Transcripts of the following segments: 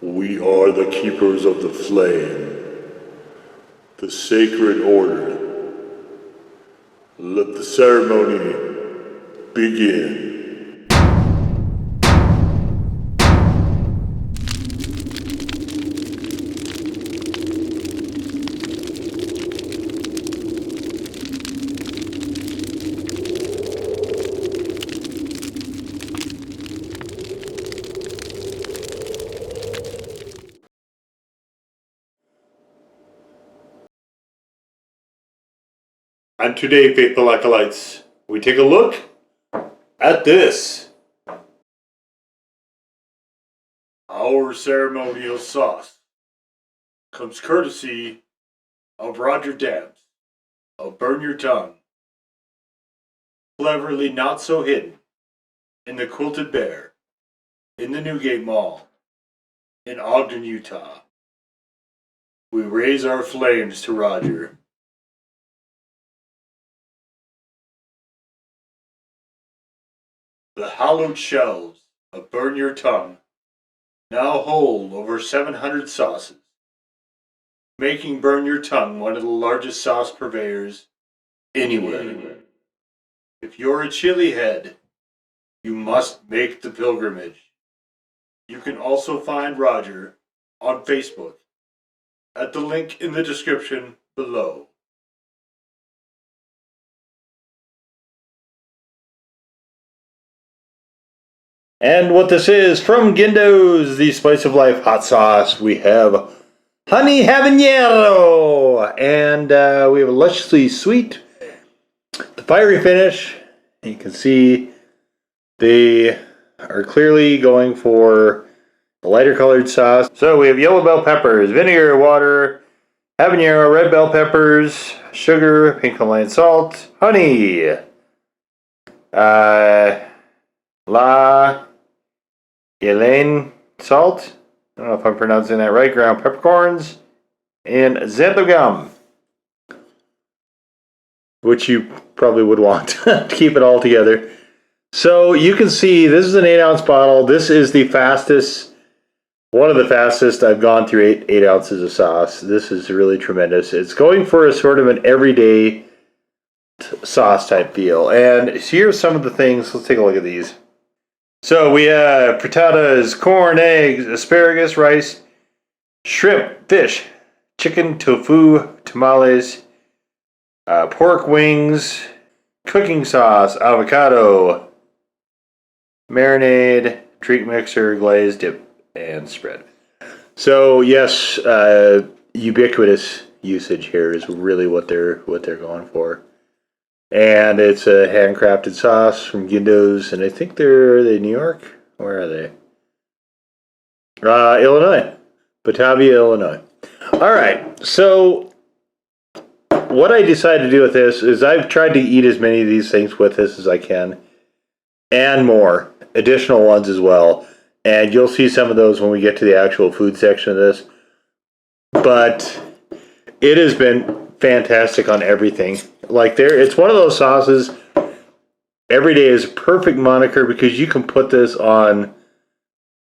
We are the keepers of the flame, the sacred order. Let the ceremony begin. And today, faithful acolytes, we take a look at this. Our ceremonial sauce comes courtesy of Roger Dams of Burn Your Tongue, cleverly not so hidden in the Quilted Bear in the Newgate Mall in Ogden, Utah. We raise our flames to Roger. The hallowed shelves of Burn Your Tongue now hold over 700 sauces, making Burn Your Tongue one of the largest sauce purveyors anywhere. If you're a chili head, you must make the pilgrimage. You can also find Roger on Facebook at the link in the description below. And what this is, from Gindo's The Spice of Life hot sauce, we have honey habanero, and we have a lusciously sweet, the fiery finish. You can see they are clearly going for the lighter colored sauce. So we have yellow bell peppers, vinegar, water, habanero, red bell peppers, sugar, pink Himalayan salt, honey, La Elaine salt, I don't know if I'm pronouncing that right, ground peppercorns, and xantho gum, which you probably would want to keep it all together. So you can see this is an 8-ounce bottle. This is the fastest, one of the fastest I've gone through 8 ounces of sauce. This is really tremendous. It's going for a sort of an everyday sauce type feel. And here's some of the things. Let's take a look at these. So we have frittatas, corn, eggs, asparagus, rice, shrimp, fish, chicken, tofu, tamales, pork wings, cooking sauce, avocado, marinade, treat mixer, glaze, dip, and spread. So yes, ubiquitous usage here is really what they're going for. And it's a handcrafted sauce from Gindo's, and I think are they New York? Where are they? Illinois. Batavia, Illinois. Alright, so what I decided to do with this is I've tried to eat as many of these things with this as I can, and more. Additional ones as well. And you'll see some of those when we get to the actual food section of this. But it has been fantastic on everything. Like it's one of those sauces, every day is a perfect moniker because you can put this on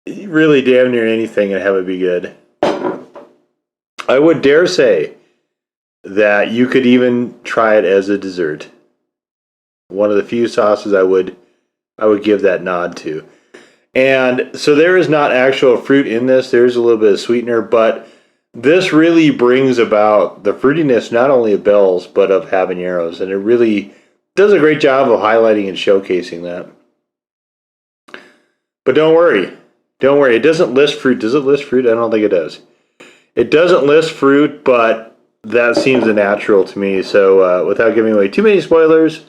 really damn near anything and have it be good. I would dare say that you could even try it as a dessert. One of the few sauces I would give that nod to. And so there is not actual fruit in this. There's a little bit of sweetener, but this really brings about the fruitiness not only of bells, but of habaneros. And it really does a great job of highlighting and showcasing that. But don't worry. Don't worry. It doesn't list fruit. Does it list fruit? I don't think it does. It doesn't list fruit, but that seems natural to me. So without giving away too many spoilers,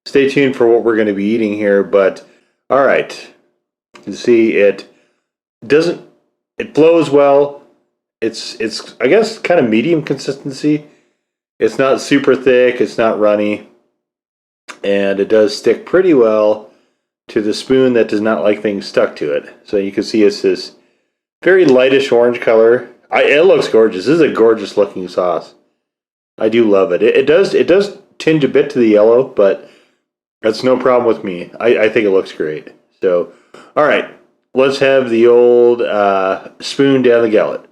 stay tuned for what we're going to be eating here. But all right. You can see it flows well. It's I guess kind of medium consistency. It's not super thick, it's not runny, and it does stick pretty well to the spoon that does not like things stuck to it. So you can see it's this very lightish orange color. It looks gorgeous. This is a gorgeous looking sauce. I do love it. It does tinge a bit to the yellow, but that's no problem with me. I think it looks great. So, all right. let's have the old spoon down the gullet.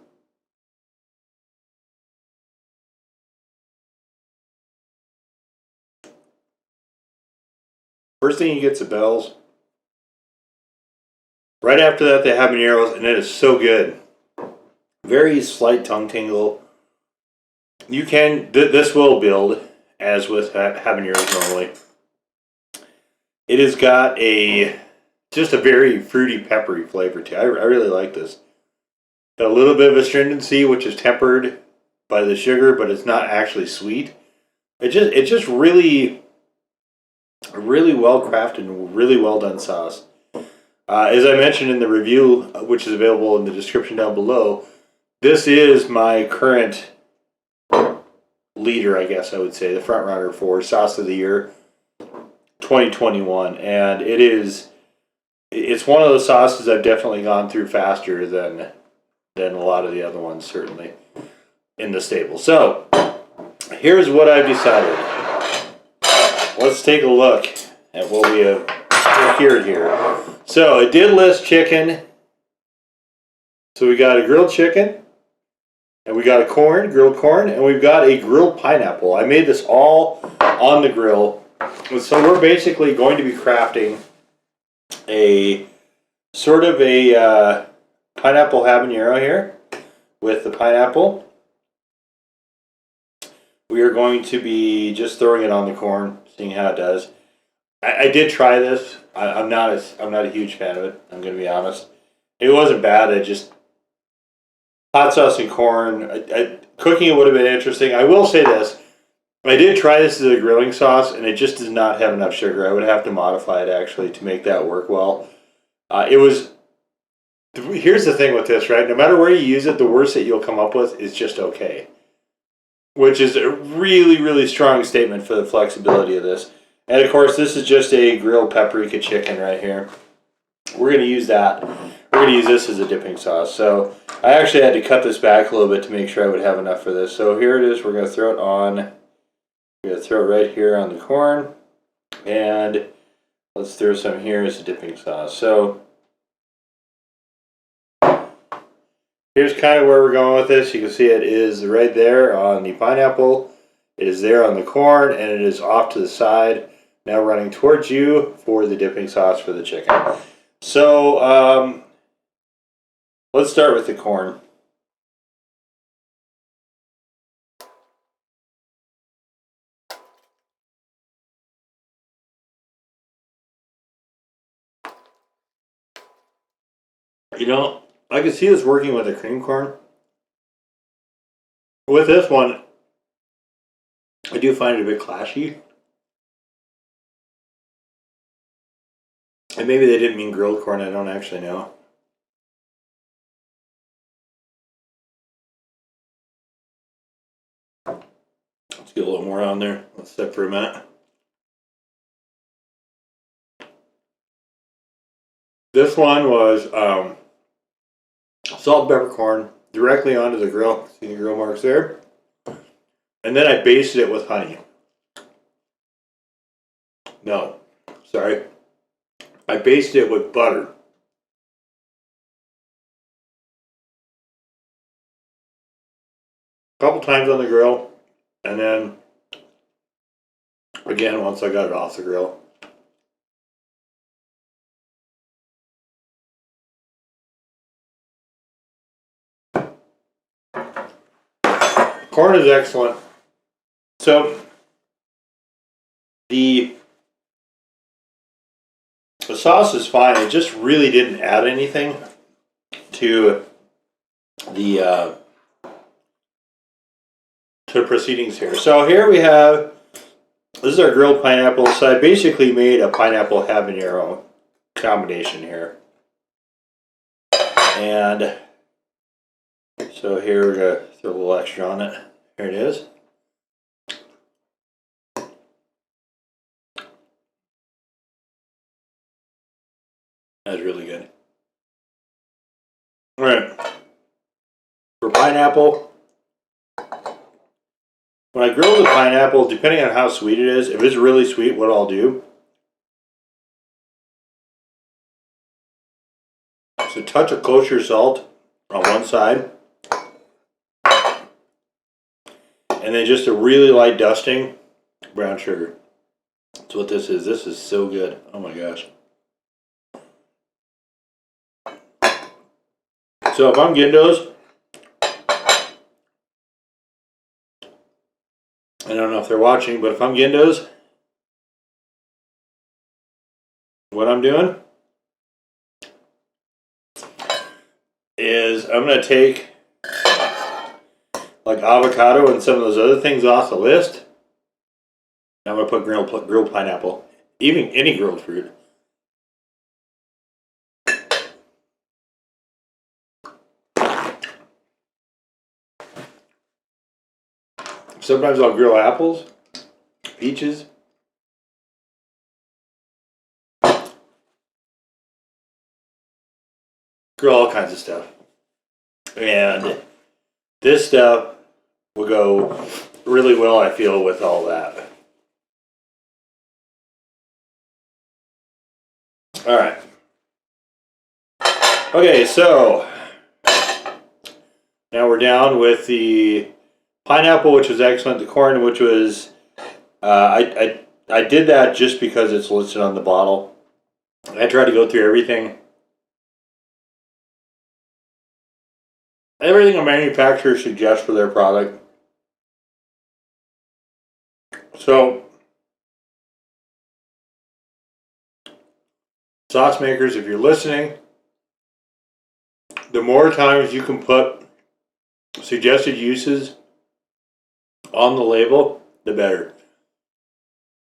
First thing you get the bells. Right after that, the habaneros, and it is so good. Very slight tongue tingle. You can, this will build, as with habaneros normally. It has got just a very fruity, peppery flavor to it. I really like this. Got a little bit of astringency, which is tempered by the sugar, but it's not actually sweet. It's just really, really well crafted and really well done sauce. As I mentioned in the review, which is available in the description down below, this is my current leader, I guess I would say, the front runner for Sauce of the Year 2021. And it's one of those sauces I've definitely gone through faster than a lot of the other ones, certainly, in the stable. So, here's what I've decided. Let's take a look at what we have procured here. So, it did list chicken. So, we got a grilled chicken. And we got a grilled corn, and we've got a grilled pineapple. I made this all on the grill. So, we're basically going to be crafting a sort of a pineapple habanero here with the pineapple. We are going to be just throwing it on the corn, seeing how it does. I did try this. I'm not a huge fan of it. I'm going to be honest. It wasn't bad. Hot sauce and corn. Cooking it would have been interesting. I will say this. I did try this as a grilling sauce, and it just does not have enough sugar. I would have to modify it, actually, to make that work well. Here's the thing with this, right? No matter where you use it, the worst that you'll come up with is just okay. Which is a really, really strong statement for the flexibility of this. And, of course, this is just a grilled paprika chicken right here. We're going to use that. We're going to use this as a dipping sauce. So I actually had to cut this back a little bit to make sure I would have enough for this. So here it is. We're going to throw it on. We're going to throw it right here on the corn. And let's throw some here as a dipping sauce. So here's kind of where we're going with this. You can see it is right there on the pineapple. It is there on the corn, and it is off to the side. Now running towards you for the dipping sauce for the chicken. So let's start with the corn. You know, I can see this working with the cream corn. With this one, I do find it a bit clashy. And maybe they didn't mean grilled corn, I don't actually know. Let's get a little more on there. Let's sit for a minute. This one was salt and peppercorn directly onto the grill. See the grill marks there? And then I basted it with honey. No, sorry. I basted it with butter. A couple times on the grill, and then again once I got it off the grill. Corn is excellent. So the sauce is fine. It just really didn't add anything to the proceedings here. So here we have, this is our grilled pineapple. So I basically made a pineapple habanero combination here. And so here we're going to throw a little extra on it. Here it is. That's really good. All right. For pineapple, when I grill the pineapple, depending on how sweet it is, if it's really sweet, what I'll do Just a touch of kosher salt on one side. And then just a really light dusting brown sugar. That's what this is. This is so good. Oh my gosh. So if I'm Gindo's, I don't know if they're watching, but if I'm Gindo's, what I'm doing is I'm going to take like avocado and some of those other things off the list. I'm going to put grilled pineapple, even any grilled fruit. Sometimes I'll grill apples, peaches. Grill all kinds of stuff. And this stuff will go really well, I feel, with all that. All right. Okay, so now we're down with the pineapple, which was excellent. The corn, which was, I did that just because it's listed on the bottle. I tried to go through everything a manufacturer suggests for their product. So, sauce makers, if you're listening, the more times you can put suggested uses on the label, the better.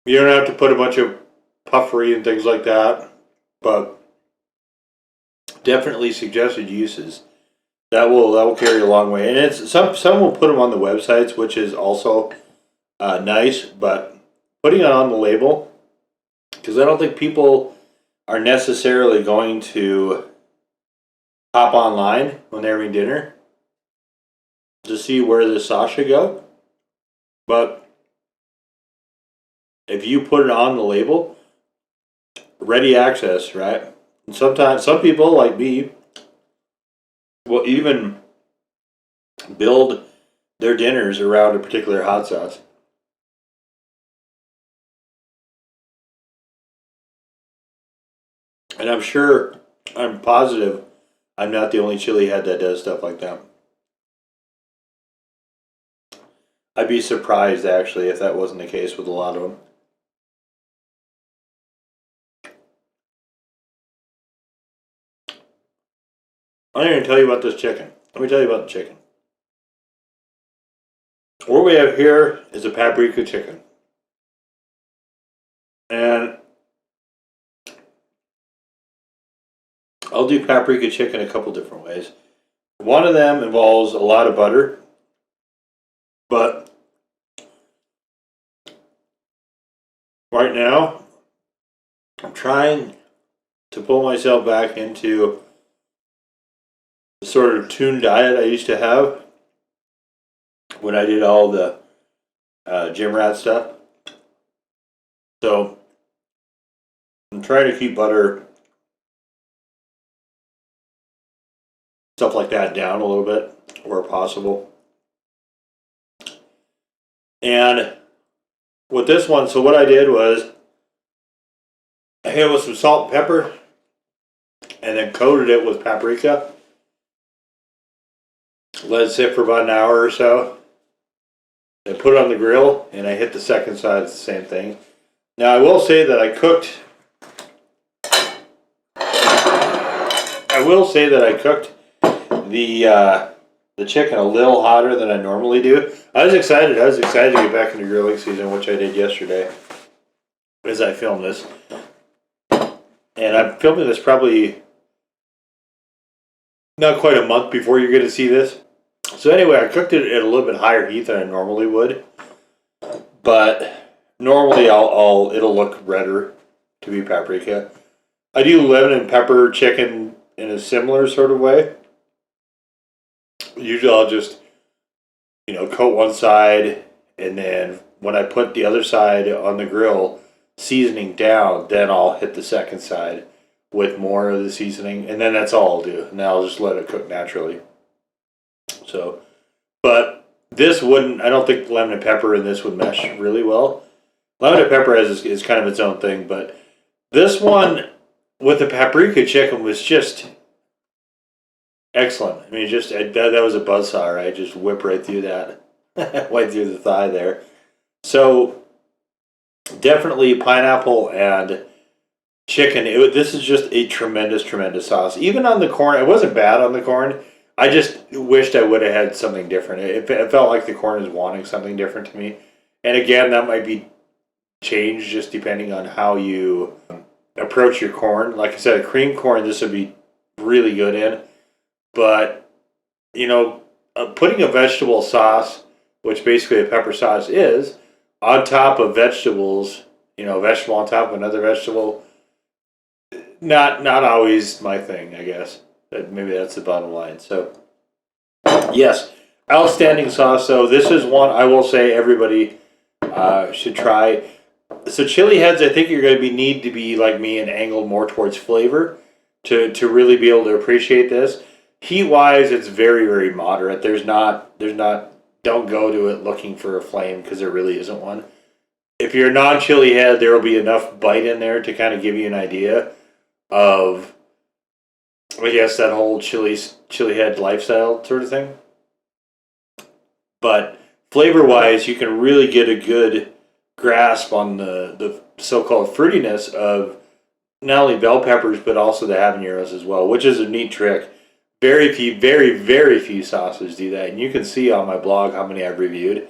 You don't have to put a bunch of puffery and things like that, but definitely suggested uses. That will carry a long way. And it's some will put them on the websites, which is also nice, but putting it on the label, because I don't think people are necessarily going to hop online when they're having dinner to see where the sauce should go. But if you put it on the label, ready access, right? And sometimes some people like me will even build their dinners around a particular hot sauce. And I'm positive I'm not the only chili head that does stuff like that. I'd be surprised, actually, if that wasn't the case with a lot of them. I'm going to tell you about this chicken. Let me tell you about the chicken. What we have here is a paprika chicken. And I'll do paprika chicken a couple different ways. One of them involves a lot of butter, but right now I'm trying to pull myself back into the sort of tune diet I used to have when I did all the gym rat stuff. So I'm trying to keep butter, stuff like that, down a little bit where possible. And with this one, so what I did was I hit it with some salt and pepper and then coated it with paprika. Let it sit for about an hour or so. I put it on the grill and I hit the second side, it's the same thing. Now I will say that I cooked the chicken a little hotter than I normally do. I was excited to get back into grilling season, which I did yesterday as I filmed this. And I'm filming this probably not quite a month before you're going to see this. So anyway, I cooked it at a little bit higher heat than I normally would. But normally it'll look redder to be paprika. I do lemon and pepper chicken in a similar sort of way. Usually I'll just, coat one side, and then when I put the other side on the grill, seasoning down, then I'll hit the second side with more of the seasoning, and then that's all I'll do. And then I'll just let it cook naturally. So, but this wouldn't, I don't think lemon and pepper in this would mesh really well. Lemon and pepper is kind of its own thing, but this one with the paprika chicken was just excellent. I mean, that was a buzzsaw, right? Just whip right through that, right through the thigh there. So definitely pineapple and chicken. This is just a tremendous, tremendous sauce. Even on the corn, it wasn't bad on the corn. I just wished I would have had something different. It felt like the corn is wanting something different to me. And again, that might be changed just depending on how you approach your corn. Like I said, a cream corn, this would be really good in. But, putting a vegetable sauce, which basically a pepper sauce is, on top of vegetables, vegetable on top of another vegetable, not always my thing, I guess. Maybe that's the bottom line. So, yes, outstanding sauce. So this is one I will say everybody should try. So chili heads, I think you're going to need to be like me and angled more towards flavor to really be able to appreciate this. Heat wise, it's very, very moderate. There's not. Don't go to it looking for a flame because there really isn't one. If you're a non-chili head, there will be enough bite in there to kind of give you an idea of, I guess, that whole chili head lifestyle sort of thing. But flavor-wise, you can really get a good grasp on the so-called fruitiness of not only bell peppers, but also the habaneros as well, which is a neat trick. Very few, very, very few sauces do that. And you can see on my blog how many I've reviewed.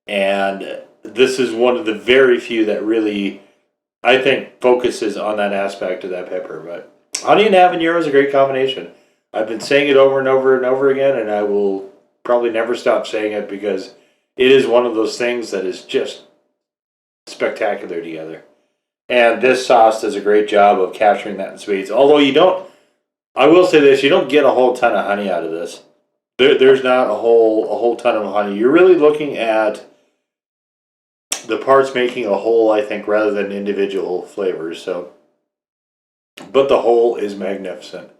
And this is one of the very few that really, I think, focuses on that aspect of that pepper. But honey and habanero is a great combination. I've been saying it over and over and over again, and I will probably never stop saying it because it is one of those things that is just spectacular together. And this sauce does a great job of capturing that in sweets. Although I will say this, you don't get a whole ton of honey out of this. There's not a whole ton of honey. You're really looking at the parts making a whole, I think, rather than individual flavors. So, but the whole is magnificent.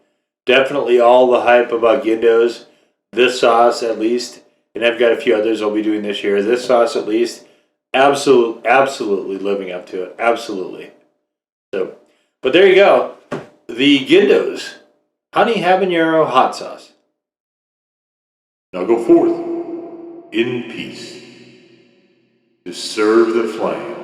Definitely all the hype about Gindos. This sauce, at least, and I've got a few others I'll be doing this year. This sauce, at least, absolutely living up to it. Absolutely. So, but there you go. The Gindos honey habanero hot sauce. Now go forth in peace to serve the flame.